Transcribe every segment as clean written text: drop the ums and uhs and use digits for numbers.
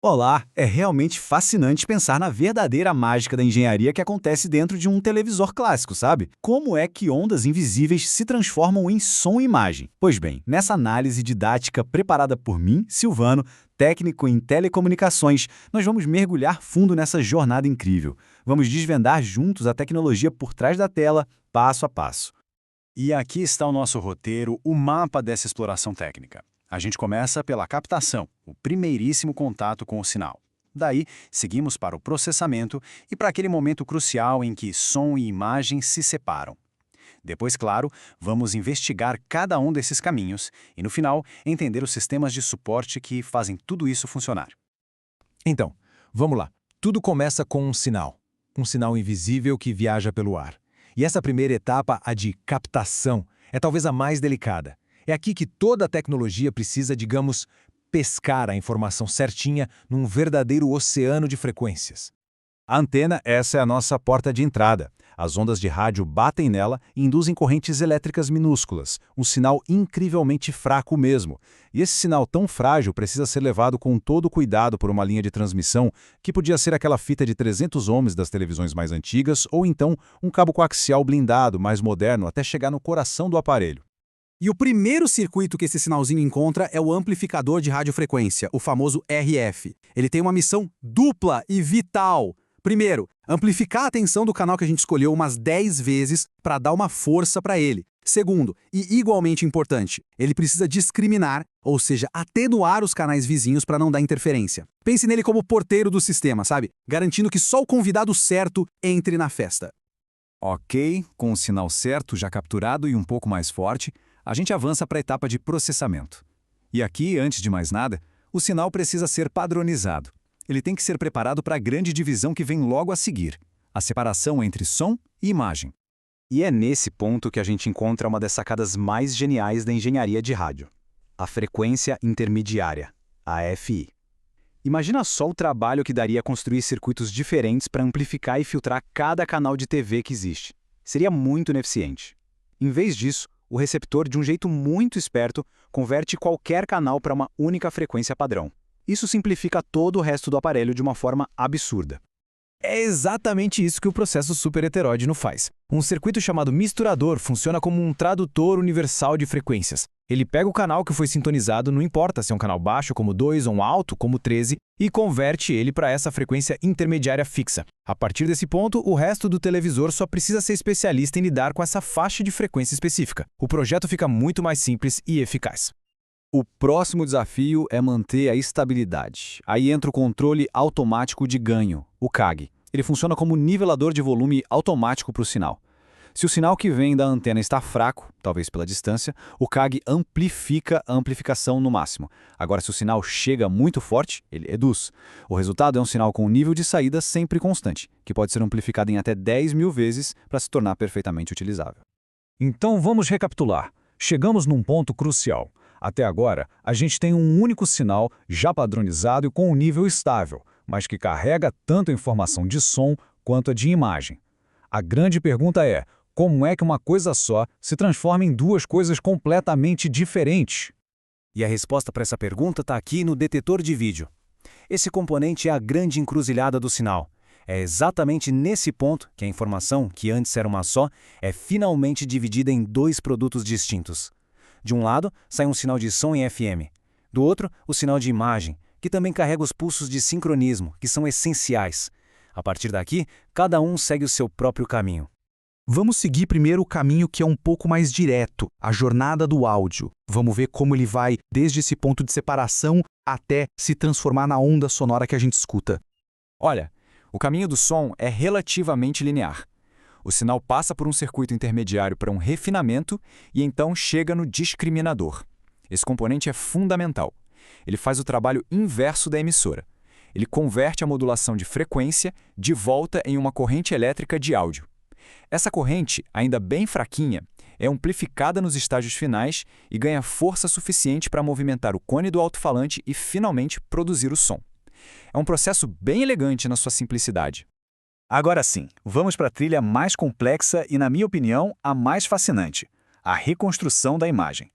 Olá, é realmente fascinante pensar na verdadeira mágica da engenharia que acontece dentro de um televisor clássico, sabe? Como é que ondas invisíveis se transformam em som e imagem? Pois bem, nessa análise didática preparada por mim, Silvano, técnico em telecomunicações, nós vamos mergulhar fundo nessa jornada incrível. Vamos desvendar juntos a tecnologia por trás da tela, passo a passo. E aqui está o nosso roteiro, o mapa dessa exploração técnica. A gente começa pela captação, o primeiríssimo contato com o sinal. Daí, seguimos para o processamento e para aquele momento crucial em que som e imagem se separam. Depois, claro, vamos investigar cada um desses caminhos e, no final, entender os sistemas de suporte que fazem tudo isso funcionar. Então, vamos lá. Tudo começa com um sinal invisível que viaja pelo ar. E essa primeira etapa, a de captação, é talvez a mais delicada. É aqui que toda a tecnologia precisa, digamos, pescar a informação certinha num verdadeiro oceano de frequências. A antena, essa é a nossa porta de entrada. As ondas de rádio batem nela e induzem correntes elétricas minúsculas, um sinal incrivelmente fraco mesmo. E esse sinal tão frágil precisa ser levado com todo cuidado por uma linha de transmissão, que podia ser aquela fita de 300 ohms das televisões mais antigas, ou então um cabo coaxial blindado mais moderno até chegar no coração do aparelho. E o primeiro circuito que esse sinalzinho encontra é o amplificador de radiofrequência, o famoso RF. Ele tem uma missão dupla e vital. Primeiro, amplificar a tensão do canal que a gente escolheu umas 10 vezes para dar uma força para ele. Segundo, e igualmente importante, ele precisa discriminar, ou seja, atenuar os canais vizinhos para não dar interferência. Pense nele como porteiro do sistema, sabe? Garantindo que só o convidado certo entre na festa. Ok, com o sinal certo já capturado e um pouco mais forte, a gente avança para a etapa de processamento. E aqui, antes de mais nada, o sinal precisa ser padronizado. Ele tem que ser preparado para a grande divisão que vem logo a seguir, a separação entre som e imagem. E é nesse ponto que a gente encontra uma das sacadas mais geniais da engenharia de rádio: a frequência intermediária, a AFI. Imagina só o trabalho que daria construir circuitos diferentes para amplificar e filtrar cada canal de TV que existe. Seria muito ineficiente. Em vez disso, o receptor, de um jeito muito esperto, converte qualquer canal para uma única frequência padrão. Isso simplifica todo o resto do aparelho de uma forma absurda. É exatamente isso que o processo superheterógeno faz. Um circuito chamado misturador funciona como um tradutor universal de frequências. Ele pega o canal que foi sintonizado, não importa se é um canal baixo como 2 ou um alto como 13, e converte ele para essa frequência intermediária fixa. A partir desse ponto, o resto do televisor só precisa ser especialista em lidar com essa faixa de frequência específica. O projeto fica muito mais simples e eficaz. O próximo desafio é manter a estabilidade. Aí entra o controle automático de ganho, o CAG. Ele funciona como nivelador de volume automático para o sinal. Se o sinal que vem da antena está fraco, talvez pela distância, o CAG amplifica a amplificação no máximo. Agora, se o sinal chega muito forte, ele reduz. O resultado é um sinal com nível de saída sempre constante, que pode ser amplificado em até 10.000 vezes para se tornar perfeitamente utilizável. Então vamos recapitular. Chegamos num ponto crucial. Até agora, a gente tem um único sinal já padronizado e com um nível estável, mas que carrega tanto a informação de som quanto a de imagem. A grande pergunta é: como é que uma coisa só se transforma em duas coisas completamente diferentes? E a resposta para essa pergunta está aqui no detetor de vídeo. Esse componente é a grande encruzilhada do sinal. É exatamente nesse ponto que a informação, que antes era uma só, é finalmente dividida em dois produtos distintos. De um lado, sai um sinal de som em FM. Do outro, o sinal de imagem, que também carrega os pulsos de sincronismo, que são essenciais. A partir daqui, cada um segue o seu próprio caminho. Vamos seguir primeiro o caminho que é um pouco mais direto, a jornada do áudio. Vamos ver como ele vai desde esse ponto de separação até se transformar na onda sonora que a gente escuta. Olha, o caminho do som é relativamente linear. O sinal passa por um circuito intermediário para um refinamento e então chega no discriminador. Esse componente é fundamental. Ele faz o trabalho inverso da emissora. Ele converte a modulação de frequência de volta em uma corrente elétrica de áudio. Essa corrente, ainda bem fraquinha, é amplificada nos estágios finais e ganha força suficiente para movimentar o cone do alto-falante e, finalmente, produzir o som. É um processo bem elegante na sua simplicidade. Agora sim, vamos para a trilha mais complexa e, na minha opinião, a mais fascinante: a reconstrução da imagem.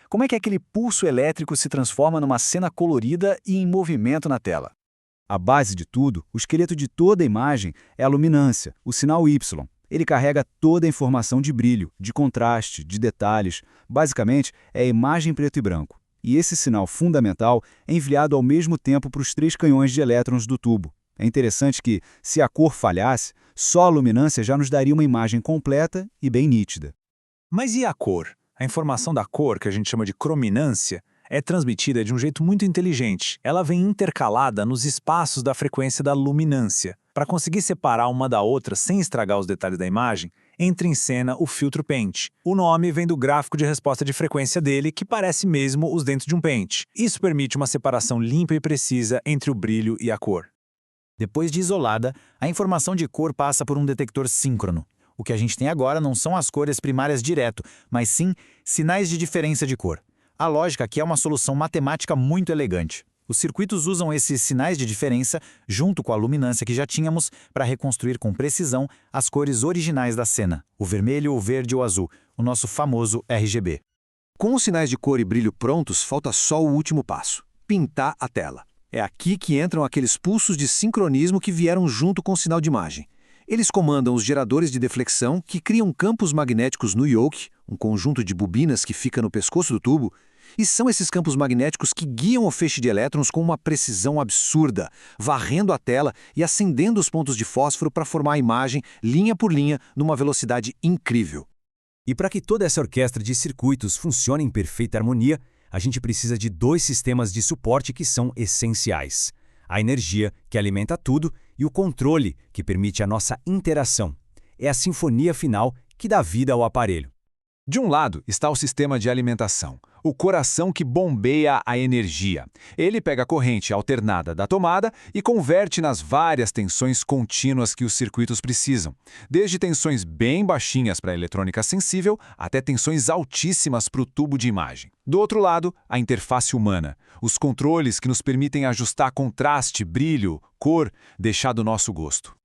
Como é que aquele pulso elétrico se transforma numa cena colorida e em movimento na tela? A base de tudo, o esqueleto de toda a imagem, é a luminância, o sinal Y. Ele carrega toda a informação de brilho, de contraste, de detalhes. Basicamente, é a imagem preto e branco. E esse sinal fundamental é enviado ao mesmo tempo para os 3 canhões de elétrons do tubo. É interessante que, se a cor falhasse, só a luminância já nos daria uma imagem completa e bem nítida. Mas e a cor? A informação da cor, que a gente chama de crominância, é transmitida de um jeito muito inteligente. Ela vem intercalada nos espaços da frequência da luminância. Para conseguir separar uma da outra sem estragar os detalhes da imagem, entra em cena o filtro pente. O nome vem do gráfico de resposta de frequência dele, que parece mesmo os dentes de um pente. Isso permite uma separação limpa e precisa entre o brilho e a cor. Depois de isolada, a informação de cor passa por um detector síncrono. O que a gente tem agora não são as cores primárias direto, mas sim sinais de diferença de cor. A lógica aqui é uma solução matemática muito elegante. Os circuitos usam esses sinais de diferença, junto com a luminância que já tínhamos, para reconstruir com precisão as cores originais da cena, o vermelho, o verde ou o azul, o nosso famoso RGB. Com os sinais de cor e brilho prontos, falta só o último passo: pintar a tela. É aqui que entram aqueles pulsos de sincronismo que vieram junto com o sinal de imagem. Eles comandam os geradores de deflexão que criam campos magnéticos no yoke, um conjunto de bobinas que fica no pescoço do tubo, e são esses campos magnéticos que guiam o feixe de elétrons com uma precisão absurda, varrendo a tela e acendendo os pontos de fósforo para formar a imagem, linha por linha, numa velocidade incrível. E para que toda essa orquestra de circuitos funcione em perfeita harmonia, a gente precisa de 2 sistemas de suporte que são essenciais: a energia, que alimenta tudo, e o controle, que permite a nossa interação. É a sinfonia final que dá vida ao aparelho. De um lado está o sistema de alimentação, o coração que bombeia a energia. Ele pega a corrente alternada da tomada e converte nas várias tensões contínuas que os circuitos precisam, desde tensões bem baixinhas para a eletrônica sensível até tensões altíssimas para o tubo de imagem. Do outro lado, a interface humana, os controles que nos permitem ajustar contraste, brilho, cor, deixar do nosso gosto.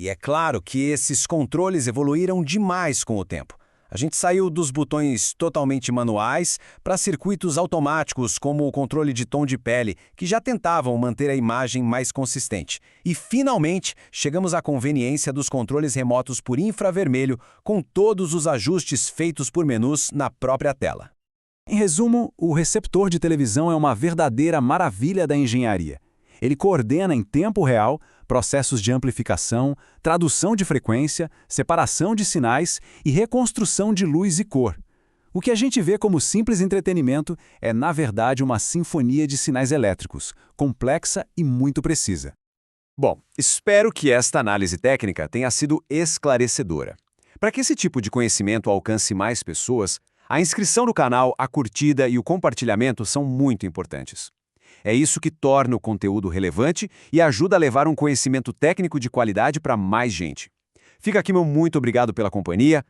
E é claro que esses controles evoluíram demais com o tempo. A gente saiu dos botões totalmente manuais para circuitos automáticos, como o controle de tom de pele, que já tentavam manter a imagem mais consistente. E, finalmente, chegamos à conveniência dos controles remotos por infravermelho, com todos os ajustes feitos por menus na própria tela. Em resumo, o receptor de televisão é uma verdadeira maravilha da engenharia. Ele coordena em tempo real processos de amplificação, tradução de frequência, separação de sinais e reconstrução de luz e cor. O que a gente vê como simples entretenimento é, na verdade, uma sinfonia de sinais elétricos, complexa e muito precisa. Bom, espero que esta análise técnica tenha sido esclarecedora. Para que esse tipo de conhecimento alcance mais pessoas, a inscrição no canal, a curtida e o compartilhamento são muito importantes. É isso que torna o conteúdo relevante e ajuda a levar um conhecimento técnico de qualidade para mais gente. Fica aqui meu muito obrigado pela companhia